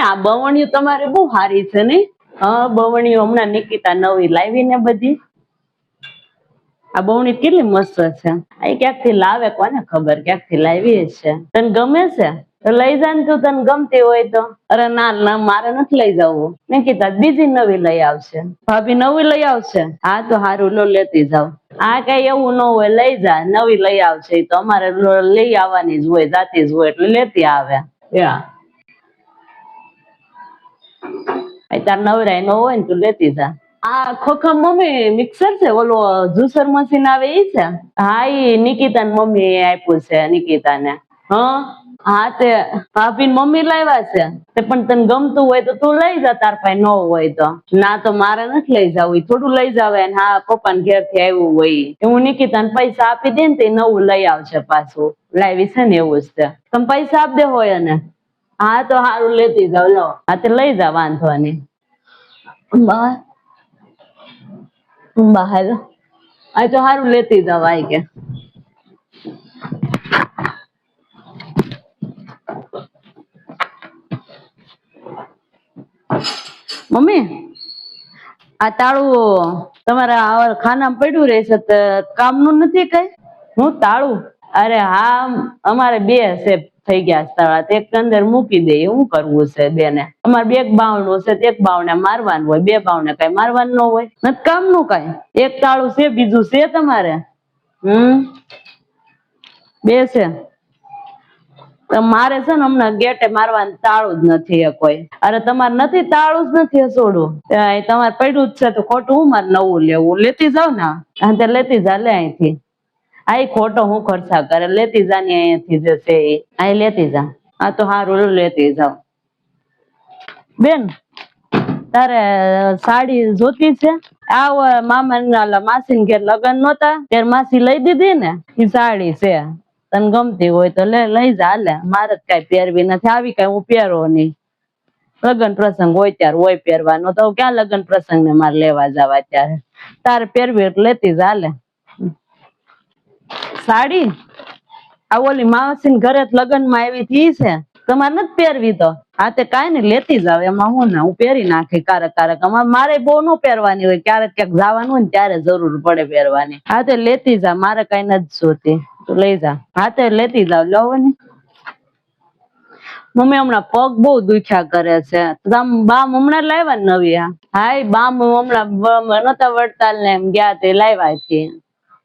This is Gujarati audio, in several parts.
મમ્મી આ બવણીઓ તમારે બહુ સારી છે ને? હા બવણીઓ હમણાં નિકિતા નવી લાવી ને બધી. આ બવણી કેટલી મસ્ત છે. આ ક્યાંકથી લાવે કોને ખબર, ક્યાંકથી લાવી છે. તને ગમે છે તો લઈ જા ને, તું તને ગમતી હોય તો. અરે ના ના મારે નથી લઈ જવું. નિકિતા બીજી નવી લઈ આવશે. ભાભી નવી લઈ આવશે? હા તો હારું લો લેતી જાવ. આ કઈ એવું ન હોય, લઈ જા, નવી લઈ આવશે તો અમારે લઈ આવવાની જ હોય, જાતી જ હોય એટલે લેતી આવે. તાર નવરાય ન હોય ને તું લેતી જા. આ ખોખા મમ્મી મિક્સર છે, ઓલો જ્યુસર મશીન આવે ઈ છે? હા ઈ નિકિતા ને મમ્મી આપ્યું છે નિકિતા ને. હા તે ભાભી મમ્મી લાવ્યા છે. તે પણ તને ગમતું હોય તો તું લઈ જા, તાર પાસે ન હોય તો. ના તો મારે નથી લઈ જવું, થોડું લઈ જવાય ને. હા પપ્પા ને ઘેર થી આવ્યું હોય. હું નિકિતા ને પૈસા આપી દે ને તે નવું લઈ આવશે પાછું. લાવી છે ને એવું જ છે. તમે પૈસા આપ દે હોય એને. હા તો હારું લેતી જાવ. લો હા તે લઈ જા, વાંધો નઈ. બહાર આ તો હારું લેતી જાવ. આય કે મમ્મી આ તાળું તમારા ખાનામાં પડ્યું રહેશે તો કામનું નથી કઈ? હું તાળું? અરે હા અમારે બે છે થઈ ગયા તાળા, એક અંદર મૂકી દે. શું કરવું છે બેને? અમારે બે બાવણું છે, એક બાવણે મારવાનું હોય, બે બાવણે કઈ મારવાનું ન હોય. નથી કામનું કઈ? એક તાળું છે, બીજું છે તમારે? બે છે. મારે છે ને હમણાં ગેટે મારવાનું તાળું જ નથી કોઈ. અરે તમારે નથી તાળું જ નથી હસોડું? તમારે પડ્યું જ છે તો ખોટું હું મારે નવું લેવું? લેતી જાવ ને. હા તે લેતી જા લે અહીંથી. આ ખોટો હું ખર્ચા કરે, લેતી જા ને અહીંથી જે છે એ. આ લેતી જા. આ તો હારું લેતી જાવ. બેન તારે સાડી જોતી છે? આ મામા માસી ઘેર લગ્ન નહોતા ત્યારે માસી લઈ દીધી ને એ સાડી છે. તને ગમતી હોય તો લઈ જા. લે મારે જ કઈ પહેરવી નથી, આવી કઈ હું પહેરો નહી. લગ્ન પ્રસંગ હોય ત્યારે હોય પહેરવાનો, તો ક્યાં લગ્ન પ્રસંગ ને મારે લેવા જવા ત્યારે. તારે પહેરવી એટલે લેતી જા. લે સાડી આ ઓલી માસી ઘરે લગ્ન માં આવી હતી છે, તમારે નથી પહેરવી તો? હા તે કઈ ને લેતી જાવ, એમાં હું ને હું પહેરી નાખી કારક કારક. મારે બહુ ન પહેરવાની હોય, ક્યારેક ક્યાંક જવાનું હોય ને ત્યારે જરૂર પડે પહેરવાની. હા તે લેતી જા, મારે કઈ નથી જોતી, તું લઈ જા. હા તે લેતી જાવ. લો ને મમ્મી હમણાં પગ બહુ દુખ્યા કરે છે. બામ હમણાં લાવ્યા ને નવી? હા બામ હમણાં નતા વડતાલ ને એમ ગયા તે લાવ્યા છે.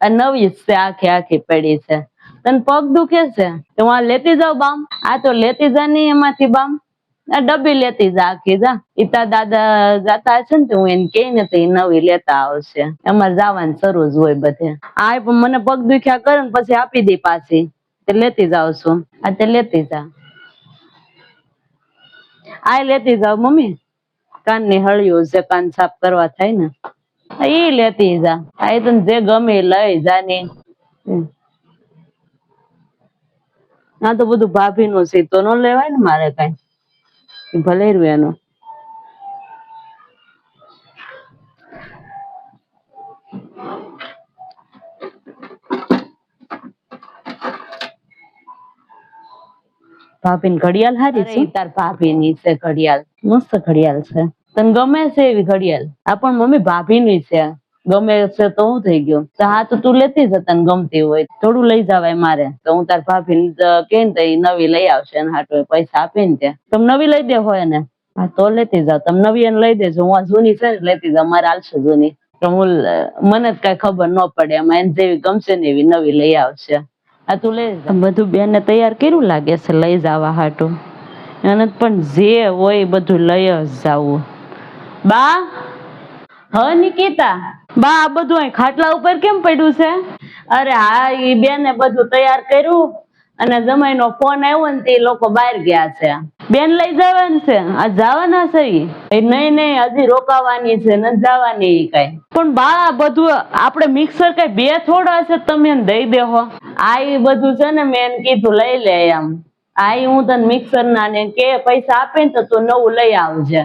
નવી જ છે, આખી આખી પડી છે. તને પગ દુખે છે તો લેતી જાવ બામ. આ તો લેતી જા નહી એમાંથી બામ, ડબ્બી લેતી જા આખી. જા ઈતા દાદા જાતા હશે ને તો હું એને કઈ ને તો એ નવી લેતા આવશે. અમારે જવાનું શરૂ જ હોય બધે. આ પણ મને પગ દુખ્યા કરે ને પછી આપી દે પાછી, તે લેતી જાવ છું. આ તે લેતી જા. આ લેતી જાવ મમ્મી, કાન ની હળિયું છે, કાન સાફ કરવા થાય ને ઈ લેતી જા. આ તને જે ગમે લઈ જા ને. આ તો બધું ભાભી નું છે તો ન લેવાય ને મારે કઈ, ભલે રહ્યું એનું. ભાભી ની ઘડિયાળ હારી છે. તાર ભાભી ની છે ઘડિયાળ, મસ્ત ઘડિયાળ છે. તને ગમે છે એવી ઘડિયાળ? આ પણ મમ્મી ભાભી ની છે. ગમે છે તો હું થઈ ગયું? હા તો તું લેતી જ તને ગમતી હોય. થોડું લઈ જવાય મારે તો? હું તાર ભાભી કે ને તો નવી લઈ આવશે એના હાટુ પૈસા આપી ને ત્યાં. તમે નવી લઈ દે હોય ને? હા તો લેતી જાવ. તમે નવી એને લઈ દેજો, હું આ જૂની છે ને લેતી જાવ. મારે હાલશે જૂની તો હું, મને જ કઈ ખબર ન પડે એમાં. એને જેવી ગમશે ને એવી નવી લઈ આવશે. આ તું લઈ જા. બધું બેનને તૈયાર કર્યું લાગે છે લઈ જવા હાટું. એને પણ જે હોય બધું લઈ જ જવું. બા હ નિકિતા, બા આ બધું અહીં ખાટલા ઉપર કેમ પડ્યું છે? અરે હા ઈ બેને બધું તૈયાર કર્યું અને જમાઈ નો ફોન આવ્યો ને તે લોકો બહાર ગયા છે. બેન લઈ જવાનું છે? આ જવાના છે નહીં? નહીં હજી રોકાવાની છે, નથી જવાની કઈ. પણ બા બધું આપડે મિક્સર કઈ બે થોડા છે, તમે એને દઈ દેહો. આ ઈ બધું છે ને મેં એને કીધું લઈ લે એમ. આ હું તને મિક્સર ના ને કે પૈસા આપે ને તો તું નવું લઈ આવજે.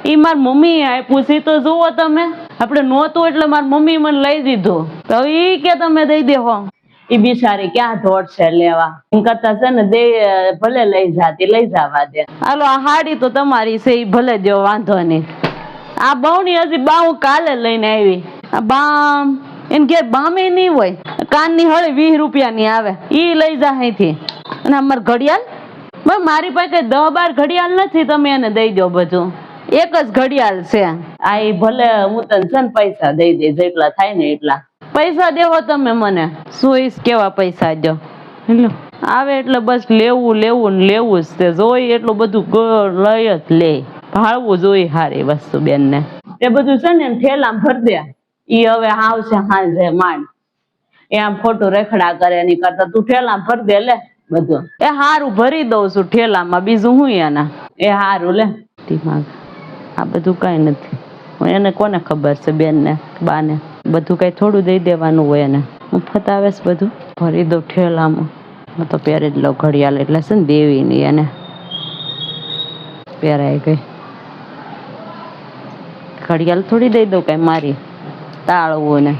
ઈ મારી મમ્મી આપ્યું છે તો જુઓ તમે. આપડે નહોતું એટલે મારી મમ્મી મને લઈ દીધું તો ઈ કે તમે દઈ દેહો. ઈ બિચારી ક્યાં દોડશે લેવા, એમ કરતા છે ને દે ભલે લઈ જવા દે. હાલો આ હાડી તો તમારી છે, ઈ ભલે દો, વાંધો નહીં. આ બાવણી હજી બાવ કાલે લઈને આવી. આ બામ એમ કે બામે નહીં હોય, કાનની હળી 20 રૂપિયાની આવે, ઈ લઈ જા અહીંથી. અને અમાર ઘડિયાળ, મારી પાસે 10-12 ઘડિયાળ નથી, તમે એને દઈ દો બધું. એક જ ઘડિયાળ છે. આ ઈ ભલે હું તને છે ને પૈસા દઈ દે, જેટલા થાય ને એટલા પૈસા દેવો તમે મને. શું કેવા પૈસા દો, આવે એટલે બસ લેવું લેવું ને લેવું જ તે, જોઈ એટલું બધું લઈ જ લે. ભાળવું જોઈએ હારી વસ્તુ બેન ને. એ બધું છે ને થેલામાં ભર દે. ઈ હવે આવશે હાંજે માંડ, એ આમ ખોટું રેખડા કરે એની કરતા તું થેલામાં ભર દે લે બધું. એ હારું ભરી દઉં છું થેલામાં, બીજું હું એના. એ હારું લે. દિમાગ આ બધું કઈ નથી, એને કોને ખબર છે બેન ને બા ને, બધું કઈ થોડું દઈ દેવાનું હોય એને. મફત આવે છે બધું, ભરી દઉં થેલામાં. હું તો પહેરી જ લઉં ઘડિયાળ, એટલે છે ને દેવી ની એને પહેરાઈ ગઈ. ઘડિયાળ થોડી દઈ દઉં કઈ મારી તાળવું ને.